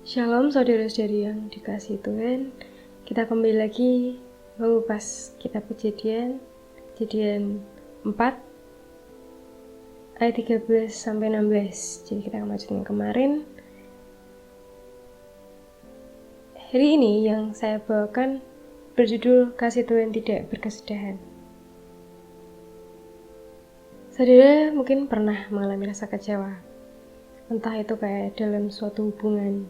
Shalom saudara-saudari yang dikasihi Tuhan. Kita kembali lagi mengupas kitab Kejadian 4 ayat 13 sampai 16. Jadi kita akan lanjutkan kemarin. Hari ini yang saya bawakan berjudul Kasih Tuhan Tidak Berkesudahan. Saudara mungkin pernah mengalami rasa kecewa, entah itu kayak dalam suatu hubungan,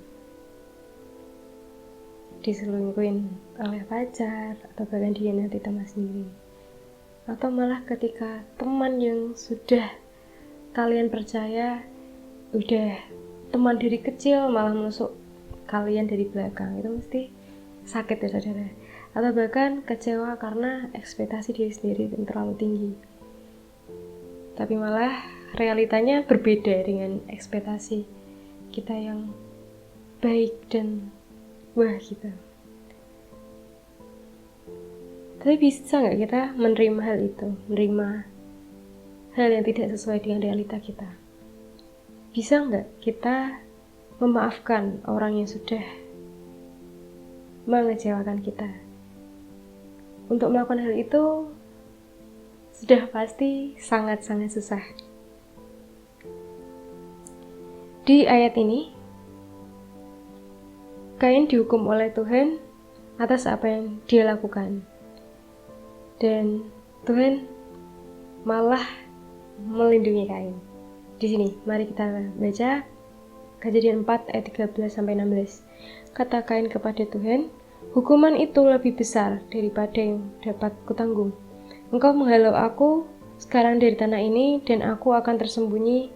diselingkuhin oleh pacar, atau bahkan dihianati teman sendiri, atau malah ketika teman yang sudah kalian percaya, udah teman dari kecil malah menusuk kalian dari belakang. Itu mesti sakit ya saudara. Atau bahkan kecewa karena ekspektasi diri sendiri yang terlalu tinggi, tapi malah realitanya berbeda dengan ekspektasi kita yang baik dan wah gitu. Tapi bisa nggak kita menerima hal itu, menerima hal yang tidak sesuai dengan realita kita? Bisa nggak kita memaafkan orang yang sudah mengecewakan kita? Untuk melakukan hal itu sudah pasti sangat-sangat susah. Di ayat ini, Kain dihukum oleh Tuhan atas apa yang dia lakukan. Dan Tuhan malah melindungi Kain. Di sini, mari kita baca Kejadian 4 ayat 13 sampai 16. Kata Kain kepada Tuhan, "Hukuman itu lebih besar daripada yang dapat kutanggung. Engkau menghalau aku sekarang dari tanah ini, dan aku akan tersembunyi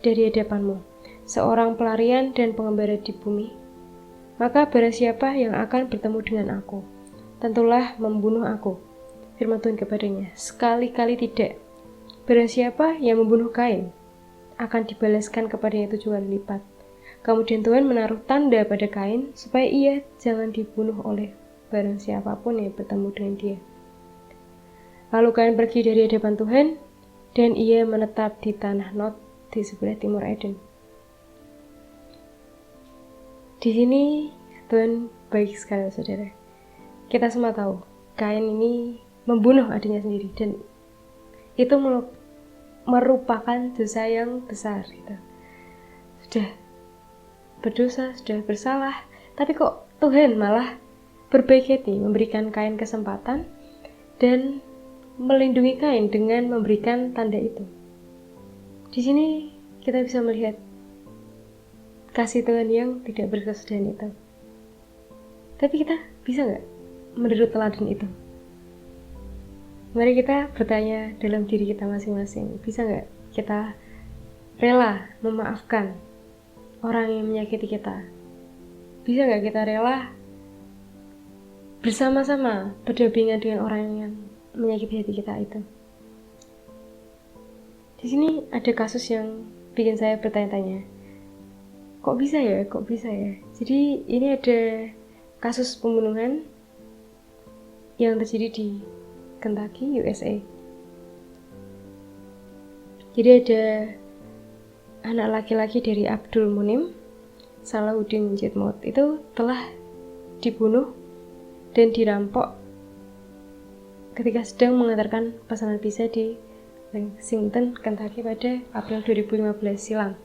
dari hadapanmu, seorang pelarian dan pengembara di bumi. Maka barang siapa yang akan bertemu dengan aku, tentulah membunuh aku." Firman Tuhan kepadanya, "Sekali-kali tidak. Barang siapa yang membunuh Kain, akan dibalaskan kepadanya 7 kali lipat." Kemudian Tuhan menaruh tanda pada Kain, supaya ia jangan dibunuh oleh barang siapapun yang bertemu dengan dia. Lalu Kain pergi dari hadapan Tuhan, dan ia menetap di tanah Nod di sebelah timur Eden. Di sini Tuhan baik sekali saudara. Kita semua tahu Kain ini membunuh adiknya sendiri, dan itu merupakan dosa yang besar gitu. Sudah berdosa, sudah bersalah, tapi kok Tuhan malah berbaik hati memberikan Kain kesempatan dan melindungi Kain dengan memberikan tanda itu. Di sini kita bisa melihat kasih Tuhan yang tidak berkesudahan itu. Tapi kita bisa nggak meniru teladan itu? Mari kita bertanya dalam diri kita masing-masing. Bisa nggak kita rela memaafkan orang yang menyakiti kita? Bisa nggak kita rela bersama-sama berdampingan dengan orang yang menyakiti hati kita itu? Di sini ada kasus yang bikin saya bertanya-tanya. Kok bisa ya? Jadi ini ada kasus pembunuhan yang terjadi di Kentucky, USA. Jadi ada anak laki-laki dari Abdul Munim Salahuddin Jetmut itu telah dibunuh dan dirampok ketika sedang mengantarkan pesanan pizza di Lexington, Kentucky pada April 2015 silam.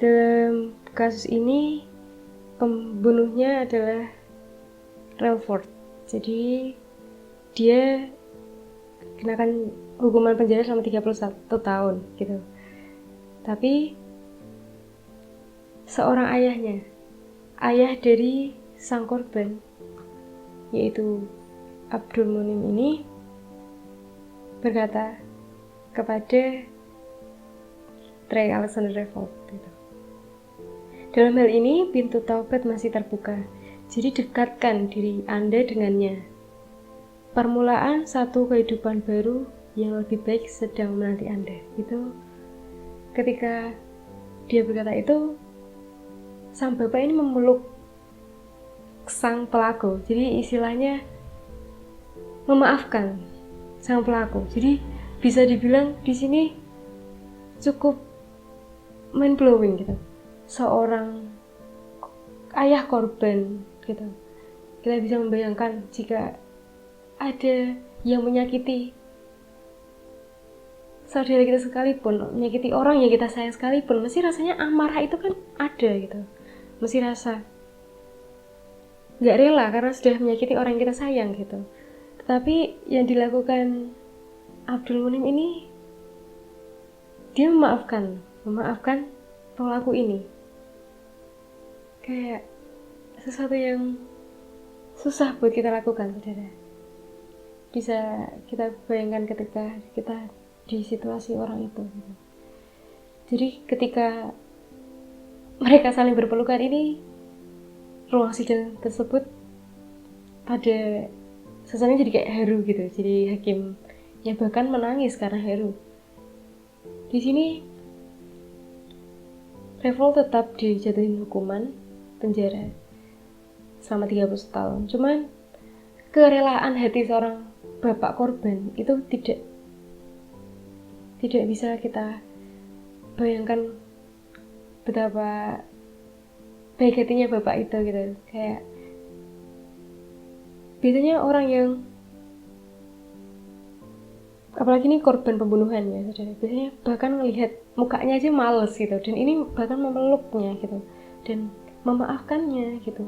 Dalam kasus ini pembunuhnya adalah Relford. Jadi dia kenakan hukuman penjara selama 31 tahun gitu. Tapi seorang ayah dari sang korban, yaitu Abdul Munim ini, berkata kepada Trey Alexander Relford gitu, "Dalam hal ini pintu taubat masih terbuka, jadi dekatkan diri Anda dengannya. Permulaan satu kehidupan baru yang lebih baik sedang menanti Anda." Itu ketika dia berkata itu, sang bapak ini memeluk sang pelaku. Jadi istilahnya memaafkan sang pelaku. Jadi bisa dibilang di sini cukup mind blowing gitu. seorang ayah korban gitu, kita bisa membayangkan jika ada yang menyakiti saudara kita sekalipun, menyakiti orang yang kita sayang sekalipun, mesti rasanya amarah itu kan ada gitu, mesti rasa nggak rela karena sudah menyakiti orang yang kita sayang gitu. Tetapi yang dilakukan Abdul Munim ini, dia memaafkan pelaku ini. Kayak sesuatu yang susah buat kita lakukan, saudara. Bisa kita bayangkan ketika kita di situasi orang itu gitu. Jadi ketika mereka saling berpelukan ini, ruang sidang tersebut pada suasananya jadi kayak haru gitu. Jadi hakim yang bahkan menangis karena haru. Di sini Revel tetap dijatuhin hukuman penjara selama 30 tahun. Cuman kerelaan hati seorang bapak korban itu tidak bisa kita bayangkan betapa baik hatinya bapak itu gitu. Kayak biasanya orang yang, apalagi ini korban pembunuhan ya saudara, biasanya bahkan melihat mukanya aja males gitu, dan ini bahkan memeluknya gitu dan memaafkannya gitu,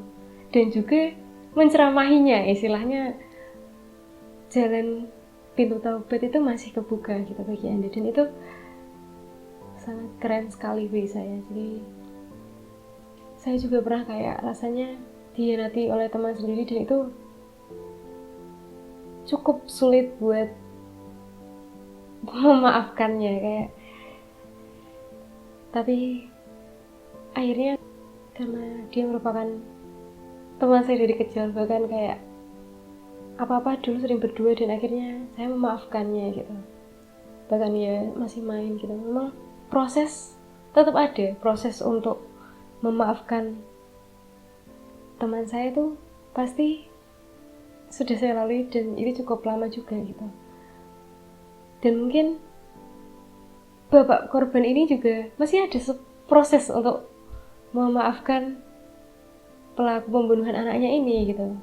dan juga menceramahinya, istilahnya jalan pintu taubat itu masih kebuka gitu bagi Anda, dan itu sangat keren sekali bagi saya. Jadi saya juga pernah kayak rasanya dihianati oleh teman sendiri, dan itu cukup sulit buat memaafkannya kayak. Tapi akhirnya karena dia merupakan teman saya dari kecil, bahkan kayak apa-apa dulu sering berdua, dan akhirnya saya memaafkannya gitu. Bahkan ya masih main gitu. Memang proses tetap ada, proses untuk memaafkan teman saya itu pasti sudah saya lalui, dan itu cukup lama juga gitu. Dan mungkin bapak korban ini juga masih ada proses untuk memaafkan pelaku pembunuhan anaknya ini gitu.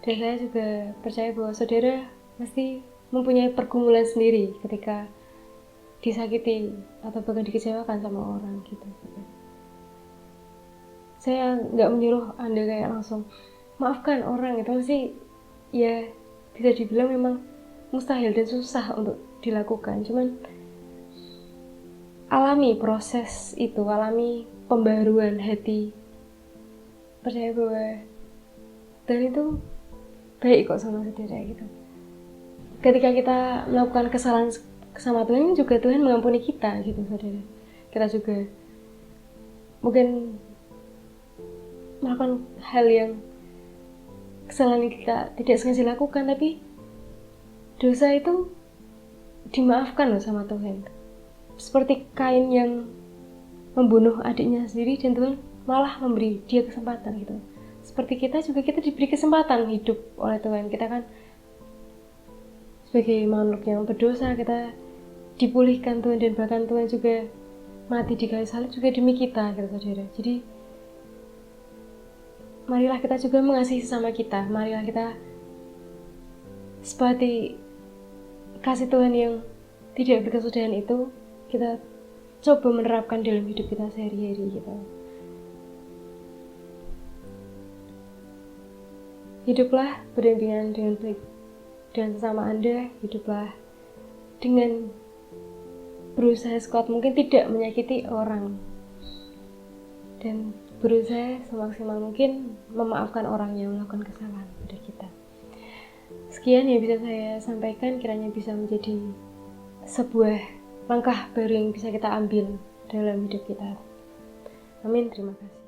Dan saya juga percaya bahwa saudara pasti mempunyai pergumulan sendiri ketika disakiti atau bahkan dikecewakan sama orang gitu. Saya nggak menyuruh Anda kayak langsung maafkan orang, itu masih ya bisa dibilang memang mustahil dan susah untuk dilakukan. Cuman alami proses itu, alami pembaruan hati, percaya bahwa Tuhan itu baik kok sama saudara gitu. Ketika kita melakukan kesalahan sama Tuhan, juga Tuhan mengampuni kita gitu saudara. Kita juga mungkin melakukan hal yang kesalahan yang kita tidak sengaja lakukan, tapi dosa itu dimaafkan loh sama Tuhan. Seperti Kain yang membunuh adiknya sendiri, dan Tuhan malah memberi dia kesempatan gitu. Seperti kita juga, kita diberi kesempatan hidup oleh Tuhan. Kita kan sebagai makhluk yang berdosa, kita dipulihkan Tuhan, dan bahkan Tuhan juga mati di kayu salib juga demi kita gitu saudara. Jadi marilah kita juga mengasihi sesama kita. Marilah kita seperti kasih Tuhan yang tidak berkesudahan itu, kita coba menerapkan dalam hidup kita sehari-hari gitu. Hiduplah berdampingan dengan baik dan sesama Anda. Hiduplah dengan berusaha sekuat mungkin tidak menyakiti orang, dan berusaha semaksimal mungkin memaafkan orang yang melakukan kesalahan pada kita. Sekian yang bisa saya sampaikan, kiranya bisa menjadi sebuah langkah baru yang bisa kita ambil dalam hidup kita. Amin, terima kasih.